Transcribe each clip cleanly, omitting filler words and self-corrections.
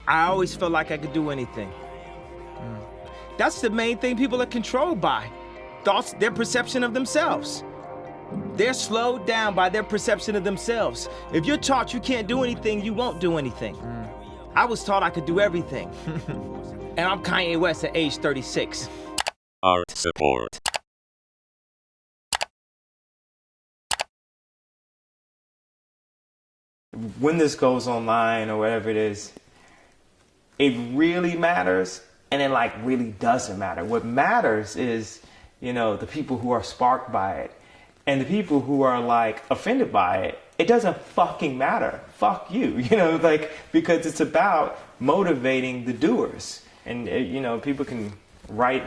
I always felt like I could do anything. That's the main thing people are controlled by. Thoughts, their perception of themselves. They're slowed down by their perception of themselves. If you're taught you can't do anything, you won't do anything. I was taught I could do everything. And I'm Kanye West at age 36. Art support. When this goes online or whatever it is, it really matters, and it like really doesn't matter. What matters is, you know, the people who are sparked by it, and the people who are like offended by it. It doesn't fucking matter. Fuck you, you know, like, because it's about motivating the doers. And you know, people can write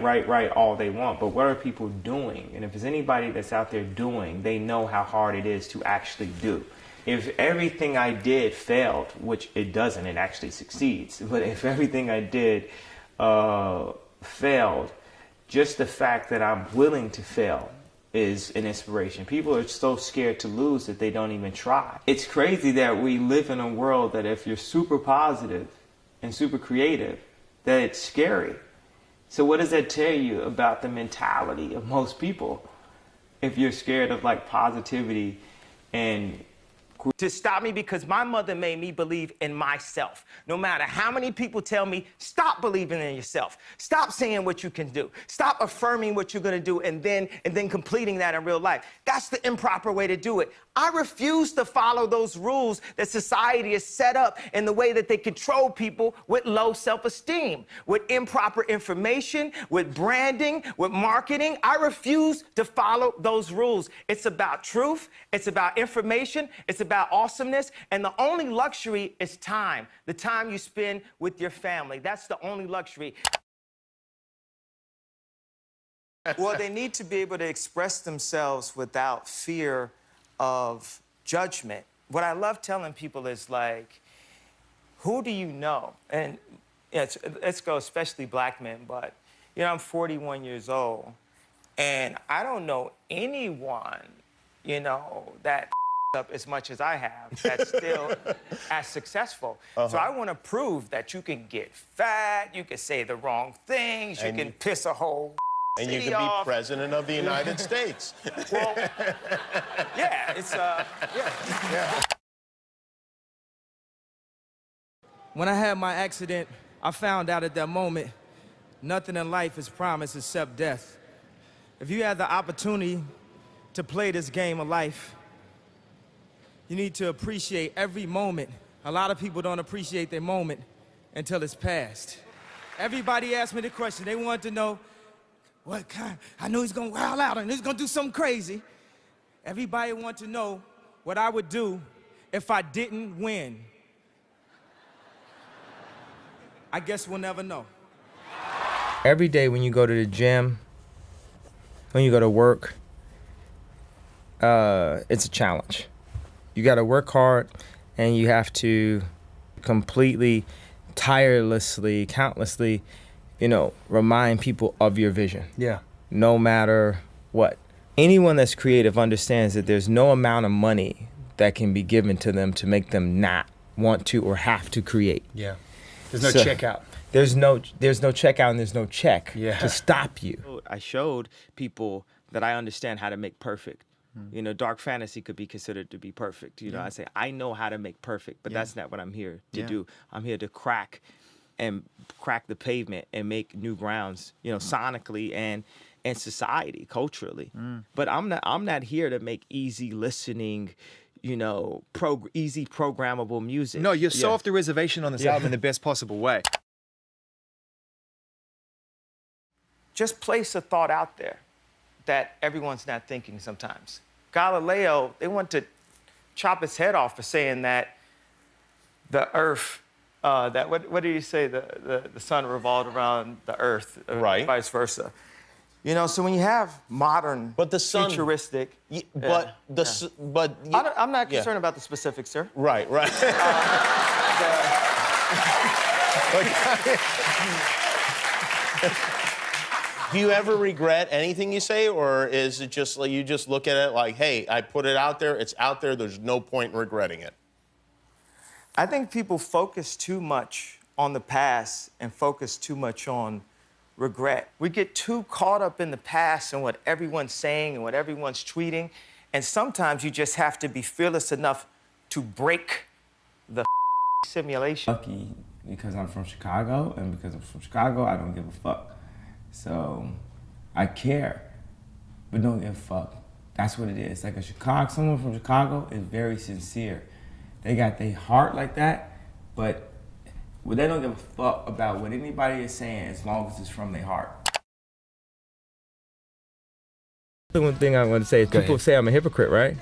all they want, but what are people doing? And if there's anybody that's out there doing, they know how hard it is to actually do. If everything I did failed, which it doesn't, it actually succeeds. But if everything I did failed, just the fact that I'm willing to fail is an inspiration. People are so scared to lose that they don't even try. It's crazy that we live in a world that if you're super positive and super creative, that it's scary. So what does that tell you about the mentality of most people? If you're scared of like positivity and to stop me, because my mother made me believe in myself. No matter how many people tell me, stop believing in yourself. Stop saying what you can do. Stop affirming what you're gonna do and then completing that in real life. That's the improper way to do it. I refuse to follow those rules that society has set up in the way that they control people with low self-esteem, with improper information, with branding, with marketing. I refuse to follow those rules. It's about truth, it's about information, it's about awesomeness, and the only luxury is time. The time you spend with your family. That's the only luxury. Well, they need to be able to express themselves without fear of judgment. What I love telling people is like, who do you know? And let's go, especially black men, but you know, I'm 41 years old, and I don't know anyone, you know, that up as much as I have, that's still as successful. So I want to prove that you can get fat, you can say the wrong things, you can piss a whole and you can be president of the United States. Well, yeah, it's yeah. When I had my accident, I found out at that moment, nothing in life is promised except death. If you had the opportunity to play this game of life, you need to appreciate every moment. A lot of people don't appreciate their moment until it's past. Everybody asked me the question. They wanted to know, what kind? I know he's gonna wild out and he's gonna do something crazy. Everybody wanted to know what I would do if I didn't win. I guess we'll never know. Every day when you go to the gym, when you go to work, it's a challenge. You gotta work hard, and you have to completely, tirelessly, countlessly, you know, remind people of your vision. Yeah. No matter what. Anyone that's creative understands that there's no amount of money that can be given to them to make them not want to or have to create. Yeah. There's no checkout. There's no checkout, and there's no check to stop you. I showed people that I understand how to make perfect. You know, dark fantasy could be considered to be perfect. You know, I say, I know how to make perfect, but that's not what I'm here to do. I'm here to crack the pavement and make new grounds, you know, sonically and society, culturally. But I'm not here to make easy listening, you know, easy programmable music. No, you're so off the reservation on this album in the best possible way. Just place a thought out there that everyone's not thinking sometimes. Galileo, they want to chop his head off for saying that the earth, what do you say, the sun revolved around the earth, Right. Vice versa. You know, so when you have modern, But the sun, futuristic, but I'm not concerned about the specifics, sir. Right. Do you ever regret anything you say, or is it just like you just look at it like, hey, I put it out there, it's out there, there's no point in regretting it? I think people focus too much on the past and focus too much on regret. We get too caught up in the past and what everyone's saying and what everyone's tweeting. And sometimes you just have to be fearless enough to break the simulation. Lucky because I'm from Chicago, and because I'm from Chicago, I don't give a fuck. So I care, but don't give a fuck. That's what it is. Like someone from Chicago is very sincere. They got their heart like that, but they don't give a fuck about what anybody is saying as long as it's from their heart. The one thing I want to say is people say I'm a hypocrite, right?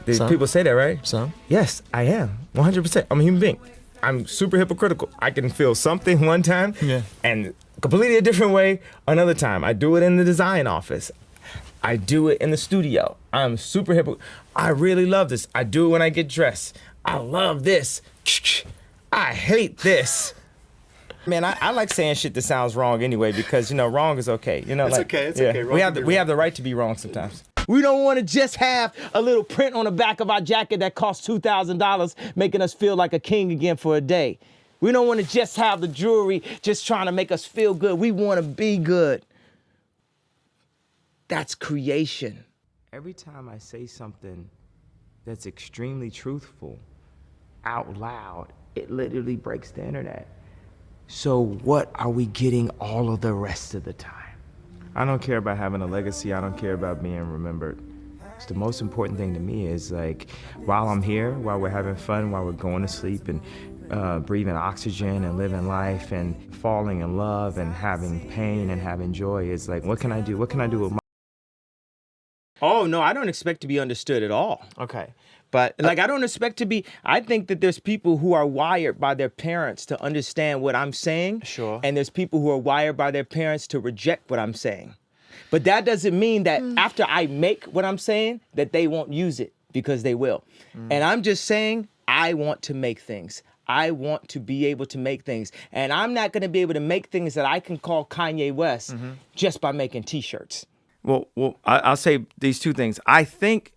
People say that, right? Some. Yes, I am. 100%. I'm a human being. I'm super hypocritical. I can feel something one time and completely a different way another time. I do it in the design office. I do it in the studio. I'm super hypocritical. I really love this. I do it when I get dressed. I love this. I hate this. Man, I like saying shit that sounds wrong anyway because, wrong is okay. It's okay. It's okay. We have the right to be wrong sometimes. We don't want to just have a little print on the back of our jacket that costs $2,000, making us feel like a king again for a day. We don't want to just have the jewelry just trying to make us feel good. We want to be good. That's creation. Every time I say something that's extremely truthful out loud, it literally breaks the internet. So what are we getting all of the rest of the time? I don't care about having a legacy. I don't care about being remembered. It's the most important thing to me is like, while I'm here, while we're having fun, while we're going to sleep and breathing oxygen and living life and falling in love and having pain and having joy, is like, what can I do? What can I do with my... Oh, no, I don't expect to be understood at all. Okay. But I don't expect to be, I think that there's people who are wired by their parents to understand what I'm saying. Sure. And there's people who are wired by their parents to reject what I'm saying. But that doesn't mean that after I make what I'm saying, that they won't use it, because they will. And I'm just saying, I want to make things. I want to be able to make things. And I'm not going to be able to make things that I can call Kanye West just by making T-shirts. Well, I'll say these two things. I think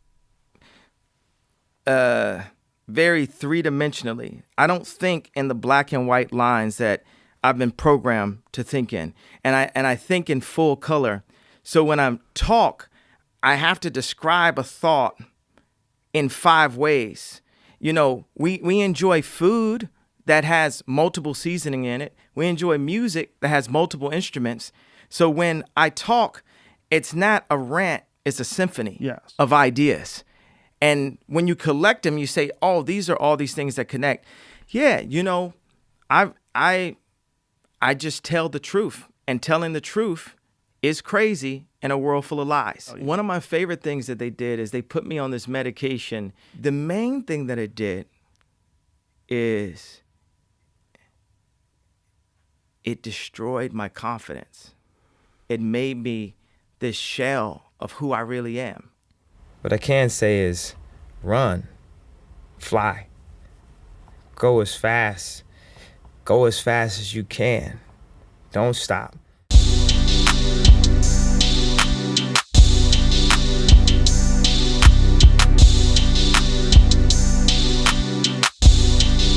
very three-dimensionally. I don't think in the black and white lines that I've been programmed to think in. And I think in full color. So when I talk, I have to describe a thought in 5 ways. We enjoy food that has multiple seasoning in it. We enjoy music that has multiple instruments. So when I talk, it's not a rant, it's a symphony of ideas. And when you collect them, you say, oh, these are all these things that connect. Yeah, I just tell the truth. And telling the truth is crazy in a world full of lies. Oh, yeah. One of my favorite things that they did is they put me on this medication. The main thing that it did is it destroyed my confidence. It made me this shell of who I really am. What I can say is run, fly, go as fast as you can. Don't stop.